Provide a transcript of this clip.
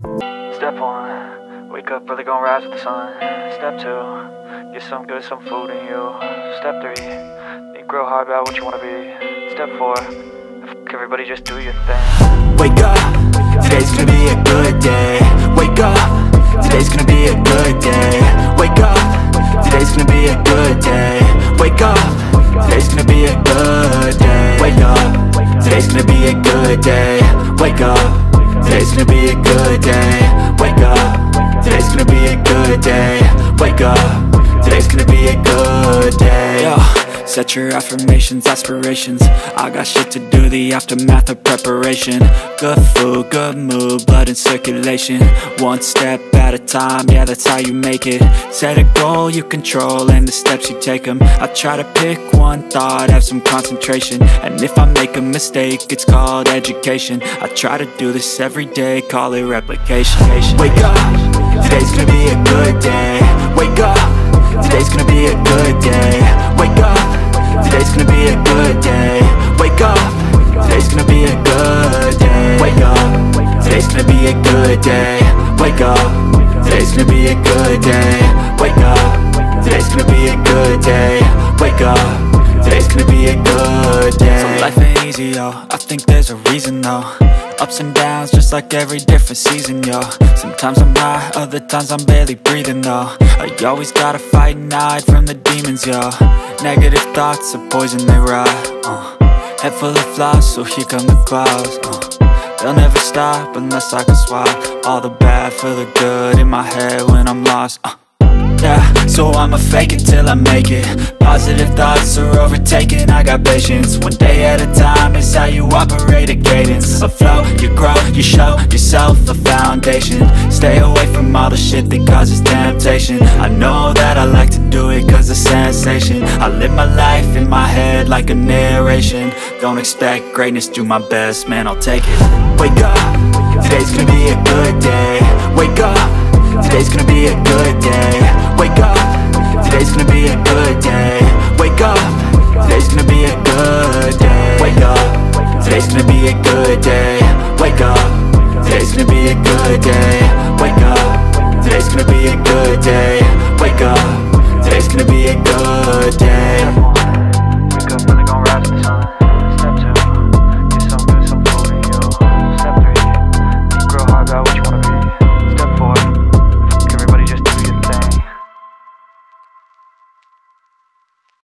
Step 1, wake up early, gonna rise with the sun. Step 2, get some good, some food in you. Step 3, think real hard about what you wanna be. Step 4, fuck everybody, just do your thing. Wake up, today's gonna be a good day. Wake up, today's gonna be a good day. Wake up, today's gonna be a good day. Wake up, today's gonna be a good day. Wake up, today's gonna be a good day. Wake up, today's gonna be a good day. Wake up, today's gonna be a good day. Wake up, today's gonna be a good day. Yo, set your affirmations, aspirations. I got shit to do, the aftermath of preparation. Good food, good mood, blood in circulation. One step at a time, yeah, that's how you make it. Set a goal you control and the steps you take them. I try to pick one thought, have some concentration. And if I make a mistake, it's called education. I try to do this every day, call it replication. Wake up, today's gonna be a good day. Wake up, today's gonna be a good day. Wake up, today's gonna be a good day. Wake up, today's gonna be a good day. Wake up, today's gonna be a good day. Wake up, today's gonna be a good day. Wake up, today's gonna be a good day. Wake up, today's gonna be a good day. So life ain't easy, yo, I think there's a reason though. Ups and downs, just like every different season, yo. Sometimes I'm high, other times I'm barely breathing, though. I always gotta fight and hide from the demons, yo. Negative thoughts are poison, they rot. Head full of flies, so here come the clouds. They'll never stop unless I can swap all the bad for the good in my head when I'm lost. Yeah, so I'ma fake it till I make it. Positive thoughts are overtaken, I got patience. One day at a time is how you operate a cadence. A flow, you grow, you show yourself a foundation. Stay away from all the shit that causes temptation. I know that I like to do it cause it's sensation. I live my life in my head like a narration. Don't expect greatness, do my best, man, I'll take it. Wake up, today's gonna be a good day. Wake up, today's gonna be a good day. Wake up, today's gonna be a good day. Wake up, today's gonna be a good day. Wake up, today's gonna be a good day. Wake up, today's gonna be a good day. Wake up, today's gonna be a good day. Wake up, today's gonna be a good day.